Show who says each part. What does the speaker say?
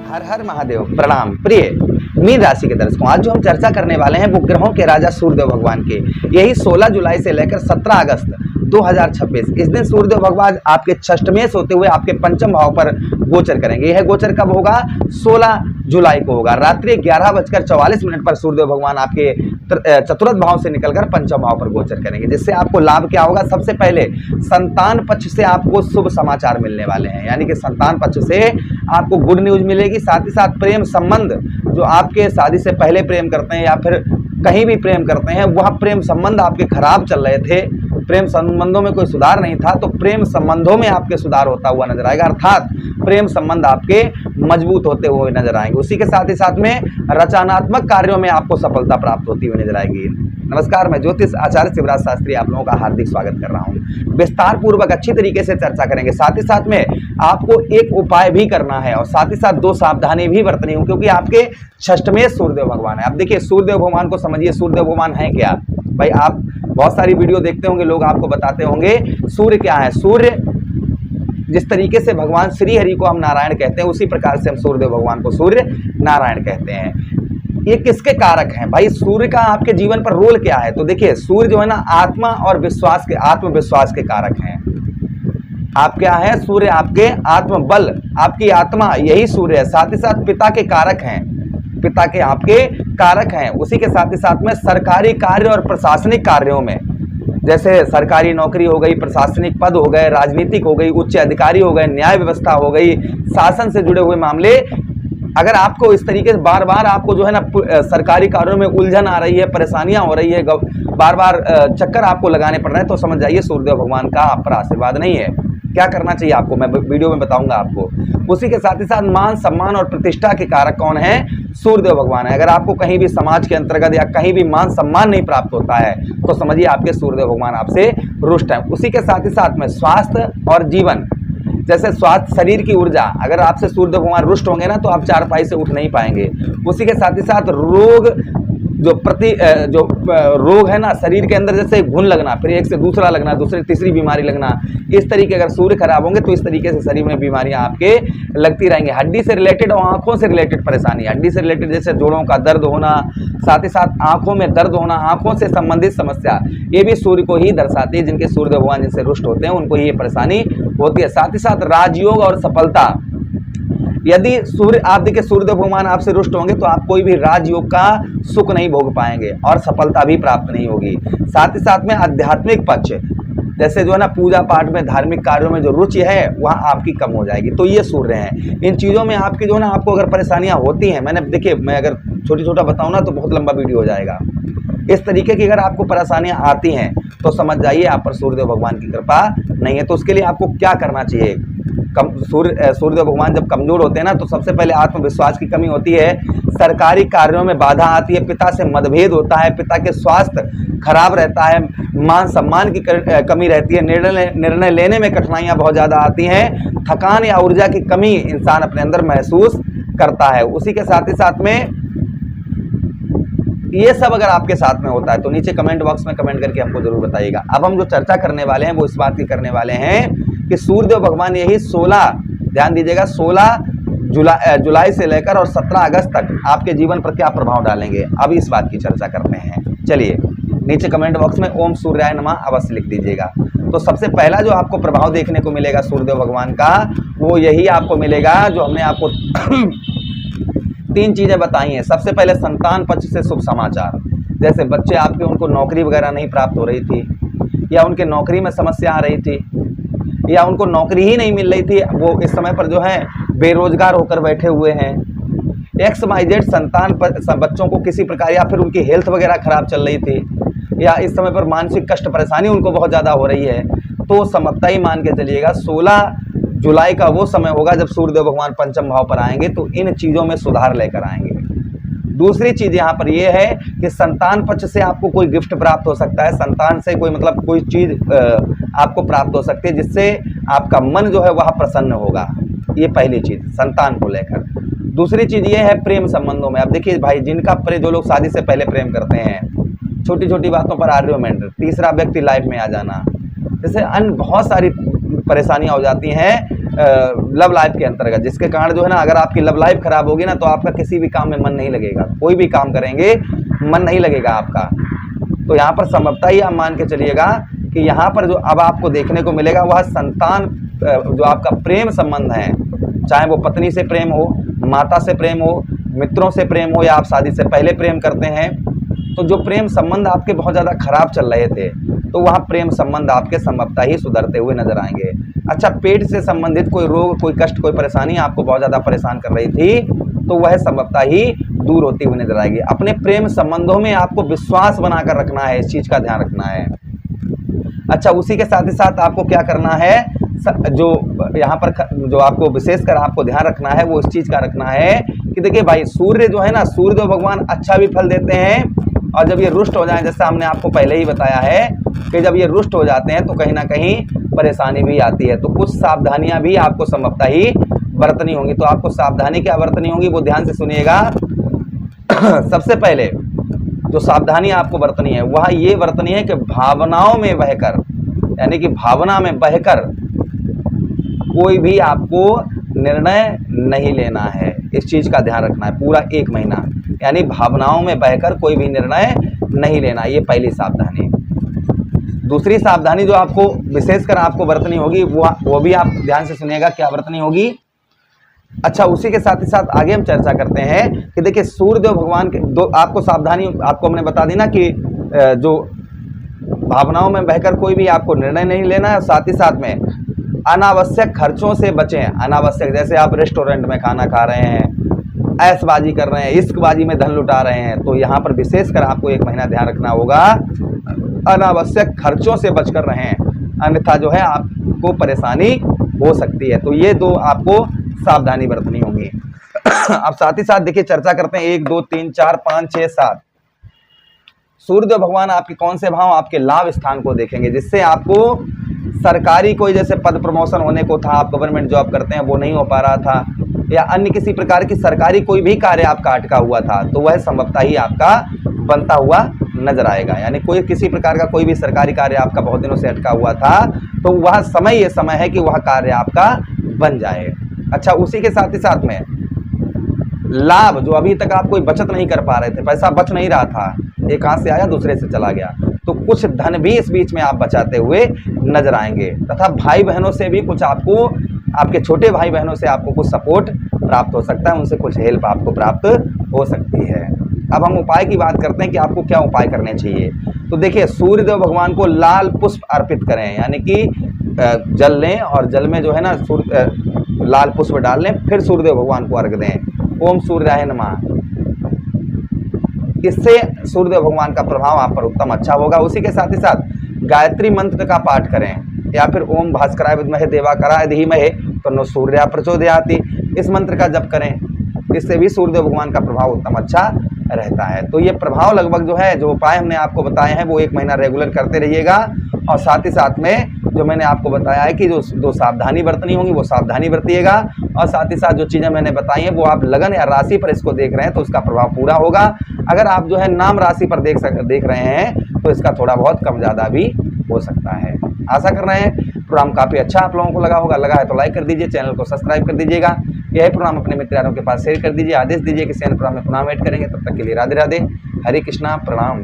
Speaker 1: हर हर महादेव, प्रणाम। प्रिय मीन राशि के दर्शकों, आज जो हम चर्चा करने वाले हैं वो ग्रहों के राजा सूर्यदेव भगवान के, यही 16 जुलाई से लेकर 17 अगस्त 2026 इस दिन सूर्यदेव भगवान आपके षष्ठमेश होते हुए आपके पंचम भाव पर गोचर करेंगे। यह गोचर कब होगा? 16 जुलाई को होगा। रात्रि 11:44 पर सूर्यदेव भगवान आपके चतुर्थ भाव से निकलकर पंचम भाव पर गोचर करेंगे, जिससे आपको लाभ क्या होगा? सबसे पहले संतान पक्ष से आपको शुभ समाचार मिलने वाले हैं, यानी कि संतान पक्ष से आपको गुड न्यूज मिलेगी। साथ ही साथ प्रेम संबंध, जो आपके शादी से पहले प्रेम करते हैं या फिर कहीं भी प्रेम करते हैं, वह प्रेम संबंध आपके खराब चल रहे थे, प्रेम संबंधों में कोई सुधार नहीं था, तो प्रेम संबंधों में आपके सुधार होता हुआ नजर आएगा, अर्थात प्रेम संबंध आपके मजबूत होते हुए नजर आएंगे। उसी के साथ ही साथ में रचनात्मक कार्यों में आपको सफलता प्राप्त होती हुई नजर आएगी। नमस्कार, मैं ज्योतिष आचार्य शिवराज शास्त्री आप लोगों का हार्दिक स्वागत कर रहा हूं। विस्तार पूर्वक अच्छी तरीके से चर्चा करेंगे। साथ ही साथ में आपको एक उपाय भी करना है और साथ ही साथ 2 सावधानी भी बरतनी हो, क्योंकि आपके षष्ठमेश सूर्यदेव भगवान है। अब देखिए, सूर्यदेव भगवान को समझिए, सूर्यदेव भगवान है क्या भाई? आप बहुत सारी वीडियो देखते होंगे, लोग आपको बताते होंगे सूर्य क्या है। सूर्य, जिस तरीके से भगवान श्री हरि को हम नारायण कहते हैं, उसी प्रकार से हम सूर्यदेव भगवान को सूर्य नारायण कहते हैं। ये किसके कारक हैं भाई? सूर्य का आपके जीवन पर रोल क्या है? तो देखिए, सूर्य जो है ना, आत्मा और विश्वास के, आत्मविश्वास के कारक हैं। आप क्या है? सूर्य आपके आत्मबल, आपकी आत्मा, यही सूर्य है। साथ ही साथ पिता के कारक हैं, पिता के आपके कारक हैं। उसी के साथ ही साथ में सरकारी कार्य और प्रशासनिक कार्यों में, जैसे सरकारी नौकरी हो गई, प्रशासनिक पद हो गए, राजनीतिक हो गई, उच्च अधिकारी हो गए, न्याय व्यवस्था हो गई, शासन से जुड़े हुए मामले, अगर आपको इस तरीके से बार बार आपको जो है ना सरकारी कार्यों में उलझन आ रही है, परेशानियां हो रही है, बार बार चक्कर आपको लगाने पड़ रहे हैं, तो समझ जाइए सूर्यदेव भगवान का आप पर आशीर्वाद नहीं है। क्या करना चाहिए आपको, मैं वीडियो में बताऊंगा आपको। उसी के साथ ही साथ मान सम्मान और प्रतिष्ठा के कारक कौन है? सूर्यदेव भगवान है। अगर आपको कहीं भी समाज के अंतर्गत या कहीं भी मान सम्मान नहीं प्राप्त होता है, तो समझिए आपके सूर्यदेव भगवान आपसे रुष्ट है। उसी के साथ ही साथ में स्वास्थ्य और जीवन, जैसे स्वास्थ्य, शरीर की ऊर्जा, अगर आपसे सूर्यदेव भगवान रुष्ट होंगे ना, तो आप चारपाई से उठ नहीं पाएंगे। उसी के साथ ही साथ रोग, जो रोग है ना शरीर के अंदर, जैसे घुन लगना, फिर एक से दूसरा लगना, दूसरी तीसरी बीमारी लगना, इस तरीके अगर सूर्य खराब होंगे तो इस तरीके से शरीर में बीमारियां आपके लगती रहेंगी। हड्डी से रिलेटेड और आंखों से रिलेटेड परेशानी, हड्डी से रिलेटेड जैसे जोड़ों का दर्द होना, साथ ही साथ आंखों में दर्द होना, आंखों से संबंधित समस्या, ये भी सूर्य को ही दर्शाती है। जिनके सूर्यदेव भगवान जिनसे रुष्ट होते हैं उनको ये परेशानी होती है। साथ ही साथ राजयोग और सफलता, यदि सूर्य, आप देखिए सूर्यदेव भगवान आपसे रुष्ट होंगे तो आप कोई भी राजयोग का सुख नहीं भोग पाएंगे और सफलता भी प्राप्त नहीं होगी। साथ ही साथ में आध्यात्मिक पक्ष, जैसे जो है ना पूजा पाठ में, धार्मिक कार्यों में जो रुचि है वहाँ आपकी कम हो जाएगी। तो ये सूर्य हैं। इन चीज़ों में आपकी जो है ना, आपको अगर परेशानियाँ होती हैं, मैंने देखिए, मैं अगर छोटा बताऊँ ना तो बहुत लंबा वीडियो हो जाएगा। इस तरीके की अगर आपको परेशानियाँ आती हैं तो समझ जाइए आप पर सूर्यदेव भगवान की कृपा नहीं है। तो उसके लिए आपको क्या करना चाहिए? सूर्यदेव भगवान जब कमजोर होते हैं ना, तो सबसे पहले आत्मविश्वास की कमी होती है, सरकारी कार्यों में बाधा आती है, पिता से मतभेद होता है, पिता के स्वास्थ्य खराब रहता है, मान सम्मान की कमी रहती है, निर्णय लेने में कठिनाइयां बहुत ज़्यादा आती हैं, थकान या ऊर्जा की कमी इंसान अपने अंदर महसूस करता है। उसी के साथ ही साथ में ये सब अगर आपके साथ में होता है तो नीचे कमेंट बॉक्स में कमेंट करके हमको जरूर बताइएगा। अब हम जो चर्चा करने वाले हैं वो इस बात की करने वाले हैं कि सूर्यदेव भगवान यही 16, ध्यान दीजिएगा, 16 जुलाई से लेकर और 17 अगस्त तक आपके जीवन पर क्या प्रभाव डालेंगे, अब इस बात की चर्चा करते हैं। चलिए, नीचे कमेंट बॉक्स में ओम सूर्याय नमः अवश्य लिख दीजिएगा। तो सबसे पहला जो आपको प्रभाव देखने को मिलेगा सूर्यदेव भगवान का, वो यही आपको मिलेगा जो हमने आपको 3 चीज़ें बताई हैं। सबसे पहले संतान पक्ष से शुभ समाचार, जैसे बच्चे आपके, उनको नौकरी वगैरह नहीं प्राप्त हो रही थी, या उनके नौकरी में समस्या आ रही थी, या उनको नौकरी ही नहीं मिल रही थी, वो इस समय पर जो है बेरोजगार होकर बैठे हुए हैं। XYZ संतान पर बच्चों को किसी प्रकार, या फिर उनकी हेल्थ वगैरह खराब चल रही थी, या इस समय पर मानसिक कष्ट परेशानी उनको बहुत ज़्यादा हो रही है, तो समझता ही मान के चलिएगा 16 जुलाई का वो समय होगा जब सूर्यदेव भगवान पंचम भाव पर आएंगे, तो इन चीज़ों में सुधार लेकर आएंगे। दूसरी चीज़ यहाँ पर ये है कि संतान पक्ष से आपको कोई गिफ्ट प्राप्त हो सकता है, संतान से कोई मतलब कोई चीज़ आपको प्राप्त हो सकती है, जिससे आपका मन जो है वह प्रसन्न होगा। ये पहली चीज़ संतान को लेकर। दूसरी चीज़ ये है प्रेम संबंधों में। अब देखिए भाई, जिनका जो लोग शादी से पहले प्रेम करते हैं, छोटी छोटी बातों पर आर्ग्यूमेंट, तीसरा व्यक्ति लाइफ में आ जाना, जैसे अन्य बहुत सारी परेशानियां हो जाती हैं लव लाइफ के अंतर्गत, जिसके कारण जो है ना अगर आपकी लव लाइफ खराब होगी ना तो आपका किसी भी काम में मन नहीं लगेगा, कोई भी काम करेंगे मन नहीं लगेगा आपका। तो यहाँ पर संभवतः ही आप मान के चलिएगा कि यहाँ पर जो अब आपको देखने को मिलेगा वह संतान जो आपका प्रेम संबंध है, चाहे वो पत्नी से प्रेम हो, माता से प्रेम हो, मित्रों से प्रेम हो, या आप शादी से पहले प्रेम करते हैं, तो जो प्रेम संबंध आपके बहुत ज़्यादा खराब चल रहे थे तो वहाँ प्रेम संबंध आपके संभवतः ही सुधरते हुए नजर आएंगे। अच्छा, पेट से संबंधित कोई रोग, कोई कष्ट, कोई परेशानी आपको बहुत ज़्यादा परेशान कर रही थी तो वह संभवतः ही दूर होती हुई नजर आएगी। अपने प्रेम संबंधों में आपको विश्वास बनाकर रखना है, इस चीज़ का ध्यान रखना है। अच्छा, उसी के साथ ही साथ आपको क्या करना है, जो यहाँ पर जो आपको विशेषकर आपको ध्यान रखना है वो इस चीज़ का रखना है कि देखिए भाई, सूर्य जो है ना, सूर्यदेव भगवान अच्छा भी फल देते हैं, और जब ये रुष्ट हो जाए, जैसे हमने आपको पहले ही बताया है कि जब ये रुष्ट हो जाते हैं तो कहीं ना कहीं परेशानी भी आती है। तो कुछ सावधानियां भी आपको संभवतः ही बरतनी होंगी। तो आपको सावधानी क्या बरतनी होगी वो ध्यान से सुनिएगा। सबसे पहले जो सावधानी आपको बरतनी है वह ये बरतनी है कि भावनाओं में बहकर, यानी कि भावना में बहकर कोई भी आपको निर्णय नहीं लेना है। इस चीज़ का ध्यान रखना है पूरा 1 महीना, यानी भावनाओं में बहकर कोई भी निर्णय नहीं लेना, ये पहली सावधानी। दूसरी सावधानी जो आपको विशेषकर आपको बरतनी होगी वो भी आप ध्यान से सुनिएगा, क्या बरतनी होगी। अच्छा, उसी के साथ ही साथ आगे हम चर्चा करते हैं कि देखिए सूर्यदेव भगवान के दो आपको सावधानी आपको हमने बता दी ना कि जो भावनाओं में बहकर कोई भी आपको निर्णय नहीं लेना है, साथ ही साथ में अनावश्यक खर्चों से बचें। अनावश्यक, जैसे आप रेस्टोरेंट में खाना खा रहे हैं, ऐशबाजी कर रहे हैं, इश्कबाजी में धन लुटा रहे हैं, तो यहाँ पर विशेषकर आपको 1 महीना ध्यान रखना होगा, अनावश्यक खर्चों से बचकर रहें, अन्यथा जो है आपको परेशानी हो सकती है। तो ये 2 आपको सावधानी बरतनी होगी। अब साथ ही साथ देखिए चर्चा करते हैं 1 2 3 4 5 6 7 सूर्यदेव भगवान आपके कौन से भाव, आपके लाभ स्थान को देखेंगे, जिससे आपको सरकारी कोई जैसे पद प्रमोशन होने को था, आप गवर्नमेंट जॉब करते हैं वो नहीं हो पा रहा था, या अन्य किसी प्रकार की सरकारी कोई भी कार्य आपका अटका हुआ था तो वह संभवतः ही आपका बनता हुआ नजर आएगा। यानी कोई किसी प्रकार का कोई भी सरकारी कार्य आपका बहुत दिनों से अटका हुआ था तो वह समय, ये समय है कि वह कार्य आपका बन जाए। अच्छा, उसी के साथ ही साथ में लाभ, जो अभी तक आप कोई बचत नहीं कर पा रहे थे, पैसा बच नहीं रहा था, एक हाथ से आया दूसरे से चला गया, तो कुछ धन भी इस बीच में आप बचाते हुए नजर आएंगे। तथा भाई बहनों से भी कुछ आपको, आपके छोटे भाई बहनों से आपको कुछ सपोर्ट प्राप्त हो सकता है, उनसे कुछ हेल्प आपको प्राप्त हो सकती है। अब हम उपाय की बात करते हैं कि आपको क्या उपाय करने चाहिए। तो देखिए, सूर्यदेव भगवान को लाल पुष्प अर्पित करें, यानी कि जल लें और जल में जो है ना लाल पुष्प डाल लें, फिर सूर्यदेव भगवान को अर्घ दें। ओम सूर्याय नमः। इससे सूर्यदेव भगवान का प्रभाव आप पर उत्तम अच्छा होगा। उसी के साथ ही साथ गायत्री मंत्र का पाठ करें, या फिर ओम भास्कराय विद्महे देवाकराय धीमहि तन्नो सूर्यः प्रचोदयाति, इस मंत्र का जप करें। इससे भी सूर्यदेव भगवान का प्रभाव उत्तम अच्छा रहता है। तो ये प्रभाव लगभग जो है, जो उपाय हमने आपको बताए हैं वो 1 महीना रेगुलर करते रहिएगा। और साथ ही साथ में जो मैंने आपको बताया है कि जो 2 सावधानी बरतनी होंगी वो सावधानी बरतिएगा, और साथ ही साथ जो चीज़ें मैंने बताई हैं वो आप लगन या राशि पर इसको देख रहे हैं तो उसका प्रभाव पूरा होगा। अगर आप जो है नाम राशि पर देख रहे हैं तो इसका थोड़ा बहुत कम ज़्यादा भी हो सकता है। आशा कर रहे हैं प्रोग्राम काफ़ी अच्छा आप लोगों को लगा होगा। लगा है तो लाइक कर दीजिए, चैनल को सब्सक्राइब कर दीजिएगा। यह प्रोग्राम अपने मित्र यारों के पास शेयर कर दीजिए। आदेश दीजिए कि किसी अन्य प्रोग्राम में पुनः वेट करेंगे। तब तक के लिए राधे राधे, हरे कृष्णा, प्रणाम।